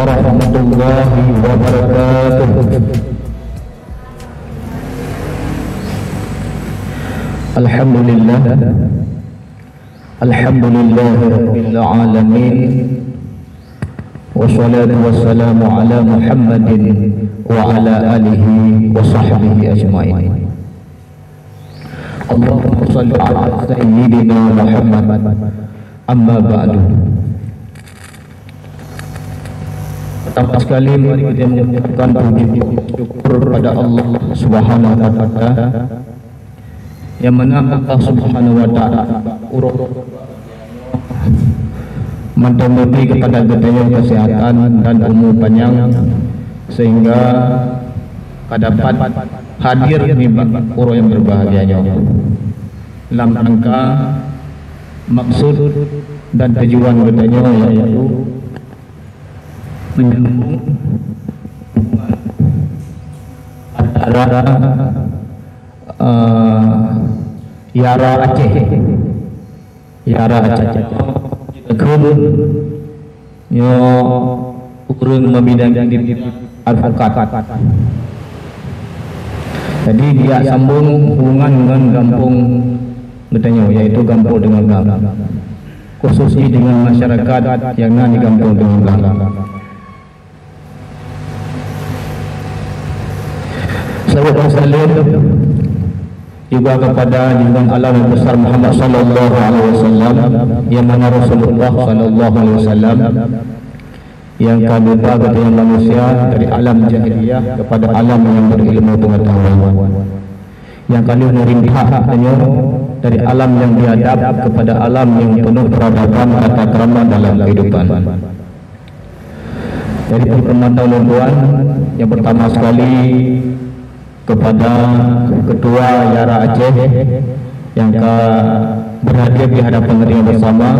warahmatullahi wabarakatuh. Alhamdulillah, alhamdulillahirabbil alamin, wassalatu wassalamu ala Muhammadin wa ala alihi wa sahbihi ajmain. Allahumma shalli ala sayyidina Muhammad. Amma ba'du. Pertama sekali mari kita mengucapkan puji syukur pada Allah Subhanahu wa taala, yang mana Allah Subhanahu wa taala mendominasi kepada kita kesehatan dan umur panjang sehingga dapat hadir di urut yang berbahagianya dalam rangka maksud dan tujuan katanya yaitu menyambung antara Yara Aceh Kebun yo urang membidang advokat. Jadi dia sambung hubungan dengan kampung katanya yaitu kampung dengan gang, khususnya dengan masyarakat yang ada di kampung dengan gang. Sahabat sekalian, juga kepada junjungan alam yang besar Muhammad sallallahu alaihi wasallam, yang mana Rasulullah sallallahu alaihi wasallam yang kami bawa dari manusia dari alam jahiliyah kepada alam yang berilmu pengetahuan, yang kami merintah hanya dari alam yang biadab kepada alam yang penuh peradaban tata krama dalam kehidupan. Dari pertemuan tuan yang pertama sekali kepada Ketua Yara Aceh yang berhadir di hadapan kita bersama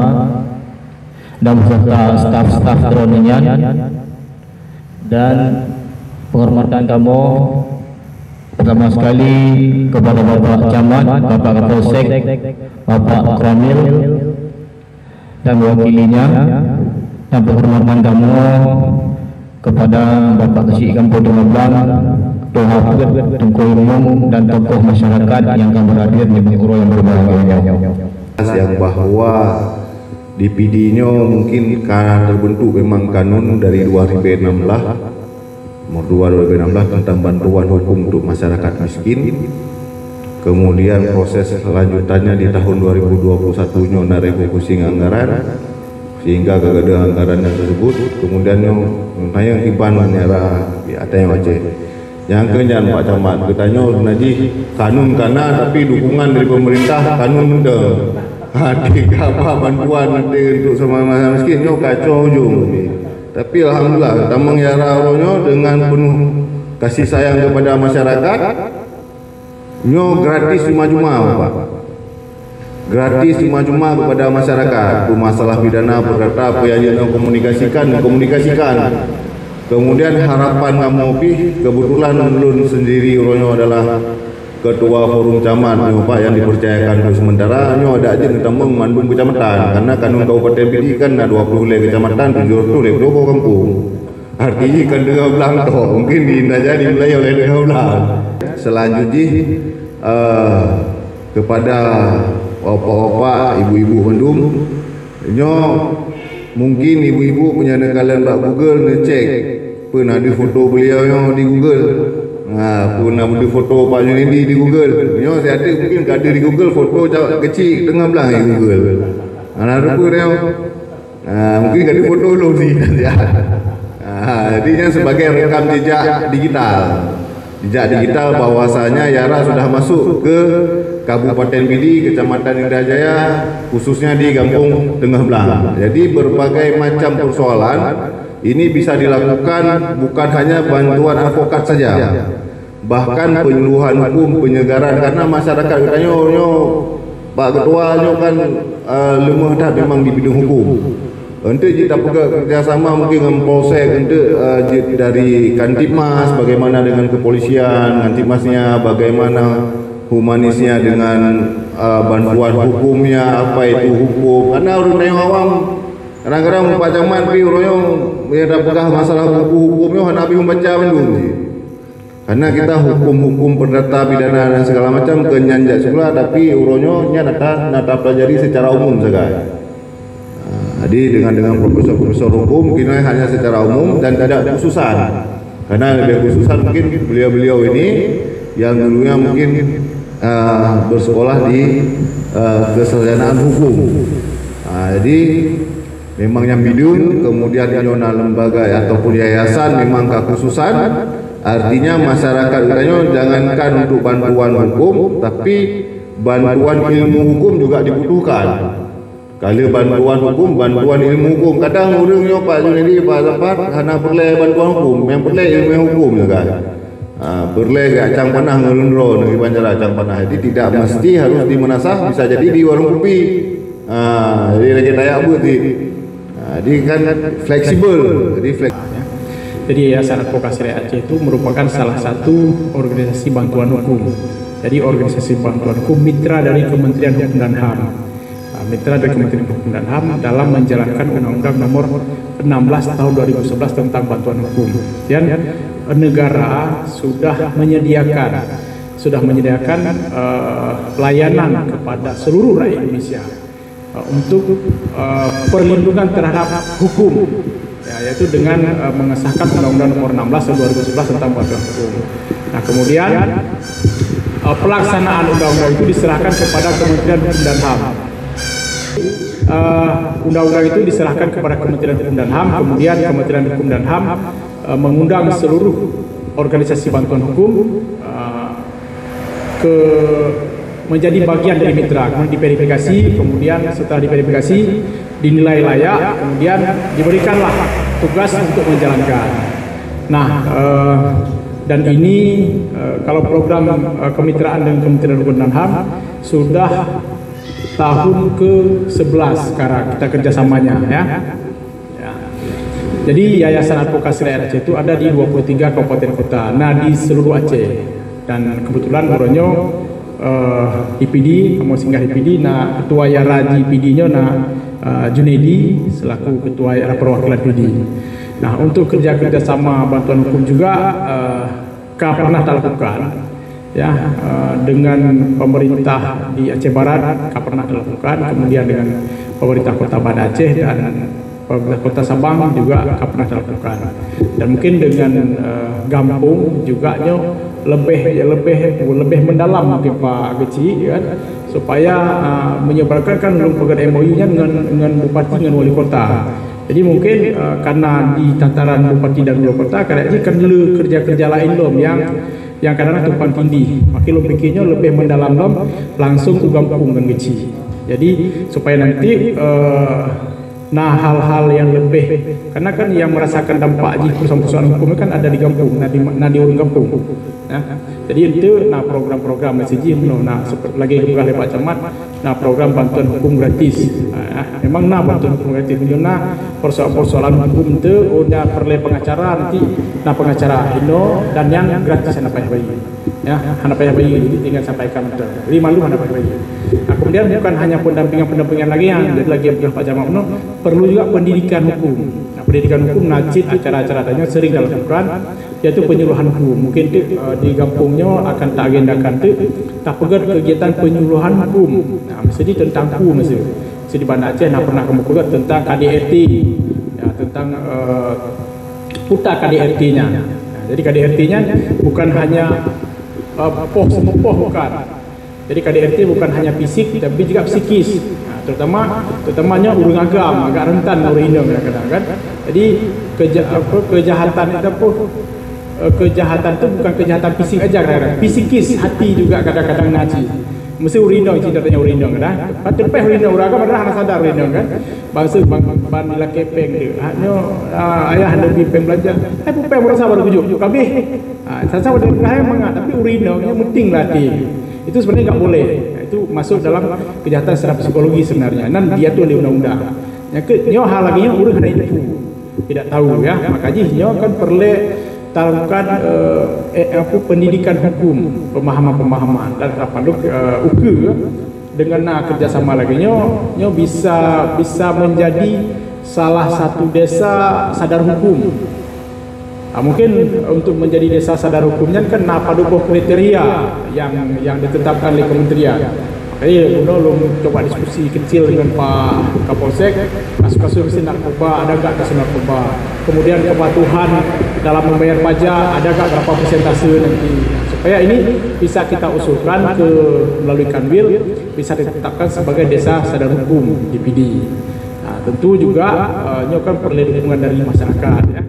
dan beserta staf-staf droninya, dan penghormatan kamu pertama sekali kepada Bapak Camat, Bapak Kapolsek, Bapak Kramil dan wakilinya, dan penghormatan kamu kepada Bapak Kecik Kampung Demablang, Ketua Hafid, Tengku Umum dan tokoh masyarakat yang akan berhadir di urut yang berbahagia. Yang bahwa DPD-nya mungkin karena terbentuk memang kanun dari 2016 nomor 2 2016 tentang bantuan hukum untuk masyarakat miskin. Kemudian proses selanjutannya di tahun 2021 nya narevokasi anggaran sehingga keadaan anggaran yang tersebut kemudian yang iban menyerah di atas yang Aceh. Yang kemudian Pak Camat bertanya naji kanun kana tapi dukungan dari pemerintah kanun dah. Tiga apa bantuan nanti untuk sama masyarakat miskin nyo kacau ujung. Tapi alhamdulillah tamang Yara Ronyo dengan penuh kasih sayang kepada masyarakat nyo gratis cuma-cuma Pak. Gratis cuma-cuma kepada masyarakat. Itu masalah pidana perdata apa yang komunikasikan. Kemudian harapan kamu kebetulan ulun sendiri Ronyo adalah Ketua Forum Camat Pak yang dipercayakan untuk sementara nyo ada aja ditambang Mandung kecamatan karena kanun Kabupaten Pidi kan ada 20 le kecamatan 700 le berapa kampung. Artinya kan 12 toh mungkin diindah jadi mulai oleh 12. Selanjutnya kepada bapak-bapak, ibu-ibu Bandung nyo mungkin ibu-ibu punya kalian bak Google ngecek pernah ada foto beliau di Google. Pernah ada foto Pak Junedi di Google. Nyo saya ada mungkin ada di Google foto kecil tengah belah di Google. Ada rupa dia. Mungkin ada foto lu sih. Jadi yang sebagai rekam jejak digital. Jejak digital bahwasanya Yara sudah masuk ke Kabupaten Pidi, Kecamatan Indah Jaya, khususnya di Kampung Tengah Belang. Jadi berbagai macam persoalan ini bisa dilakukan bukan hanya bantuan advokat saja, bahkan penyuluhan hukum, penyegaran karena masyarakat katanya Pak Ketua kan lemah dah memang di bidang hukum. Untuk kita kerjasama mungkin dengan Polsek untuk dari Kantipmas bagaimana dengan kepolisian, Kantipmasnya bagaimana humanisnya dengan bantuan hukumnya, apa itu hukum, karena orang yang awam Kadang-kadang Pak Camat pi uronyo dia dapatlah masalah hukum-hukumnya hana pi membaca mendung. Karena kita hukum-hukum perdata pidana dan segala macam kenyanjak sebelah, tapi uronyo nya nata pelajari secara umum saja. Jadi dengan profesor-profesor hukum mungkin hanya secara umum dan tidak khususan. Karena lebih khususan mungkin beliau-beliau ini yang dulunya mungkin bersekolah di kesarjanaan hukum. Jadi memangnya bidun, kemudian nyona lembaga ataupun yayasan memang kekhususan, artinya masyarakat katanya jangankan untuk bantuan hukum, tapi bantuan ilmu hukum juga dibutuhkan. Kalau bantuan hukum, bantuan ilmu hukum, kadang orangnya Pak Junedi, Pak Zafar, hanya perlu bantuan hukum, yang perlu ilmu hukum juga. Perlu gak cang panah ngelundro negeri Banjar cang panah. Jadi tidak mesti harus di Menasah, bisa jadi di warung kopi. Jadi lagi dayak buat jadi kan fleksibel. Jadi Yayasan Advokasi Rakyat Aceh itu merupakan salah satu organisasi bantuan hukum. Jadi organisasi bantuan hukum mitra dari Kementerian Hukum dan HAM. Mitra dari Kementerian Hukum dan HAM dalam menjalankan Undang-Undang Nomor 16 Tahun 2011 tentang bantuan hukum. Dan negara sudah menyediakan layanan kepada seluruh rakyat Indonesia untuk perlindungan terhadap hukum, yaitu dengan mengesahkan Undang-Undang Nomor 16 Tahun 2011 tentang bantuan hukum. Nah, kemudian pelaksanaan undang-undang itu diserahkan kepada Kementerian Hukum dan HAM. Undang-undang itu diserahkan kepada Kementerian Hukum dan HAM, kemudian Kementerian Hukum dan HAM mengundang seluruh organisasi bantuan hukum menjadi bagian dari mitra, kemudian diverifikasi, kemudian setelah diverifikasi dinilai layak, kemudian diberikanlah tugas untuk menjalankan. Nah, dan ini kalau program kemitraan dengan Kementerian Hukum dan HAM sudah tahun ke-11 sekarang kita kerjasamanya ya. Jadi Yayasan Advokasi Rakyat Aceh itu ada di 23 kabupaten kota, nah di seluruh Aceh. Dan kebetulan Boronyo IPD, kamu singgah IPD, nah ketua Yaraji IPD-nya Junedi selaku ketua Yara perwakilan IPD. Nah, untuk kerja sama bantuan hukum juga pernah dilakukan ya, dengan pemerintah di Aceh Barat pernah dilakukan, kemudian dengan pemerintah Kota Banda Aceh dan pemerintah Kota Sabang juga pernah dilakukan. Dan mungkin dengan Gampung juga lebih mendalam mungkin Pak Geci kan, supaya menyebarkan kan belum pegang MOU-nya dengan bupati dengan wali kota. Jadi mungkin karena di tataran bupati dan wali kota kadang-kadang kan kerja-kerja lain yang kadang-kadang tumpang tindih, makin lo pikirnya lebih mendalam langsung ke Gampung dan Geci. Jadi supaya nanti hal-hal yang lebih, karena kan yang merasakan dampak di persoalan hukum kan ada di Gampung, di urung Gampung. Ya. Jadi itu program-program SDG lagi oleh Pak Camat, program bantuan hukum gratis. Memang bantuan hukum gratis persoalan hukum itu perlu pengacara nanti pengacara dan yang gratis anak payah bayi. Ya, anak payah bayi itu tinggal sampaikan betul. Jadi malu anak payah bayi. Nah, kemudian bukan hanya pendampingan lagi yang lagi Pak Camat perlu juga pendidikan hukum. Pendidikan hukum najib acara-acaranya sering dilakukan, yaitu penyuluhan hukum. Mungkin di Gampungnya akan tak agendakan tak pegat kegiatan penyuluhan hukum. Mesti tentang hukum mesti di Banda Aceh pernah kamu pegat tentang KDRT, ya, tentang putar KDRT-nya. Jadi KDRT-nya bukan hanya bukan. Jadi KDRT bukan hanya fisik tapi juga psikis. Terutamanya urung agam agak rentan orang Indo kadang-kadang kan. Jadi kejahatan itu bukan kejahatan fisik aja kadang-kadang. Psikis hati juga kadang-kadang naci. Mesti urindong ceritanya urindong kan. Patepeh urindong uraga padahal hana sadar urindong kan. Bangsa ban nila kepeng dia. Ayah hendak bipeng belanja. Pupeng merasa baru kujuk kabeh. Sasa udah kahaya mangga tapi urindongnya penting latih. Itu sebenarnya enggak boleh. Itu masuk dalam kejahatan secara psikologi sebenarnya. Dan dia tuh oleh undang-undang. Nyo hal lagi nya urang ada itu. Tidak tahu ya. Makanya nyo kan perlu taruhkan pendidikan hukum, pemahaman dan panduk uke dengan kerjasama lagi nyo bisa menjadi salah satu desa sadar hukum. Mungkin untuk menjadi desa sadar hukumnya kan padupo kriteria yang ditetapkan oleh kementerian. Makanya belum coba diskusi kecil dengan Pak Kapolsek, kasus-kasus narkoba ada gak kasus narkoba, kemudian kepatuhan dalam membayar pajak ada gak berapa persentase nanti, supaya ini bisa kita usulkan melalui Kanwil bisa ditetapkan sebagai desa sadar hukum DPD. Nah, tentu juga ini kan perlu dukungan dari masyarakat ya.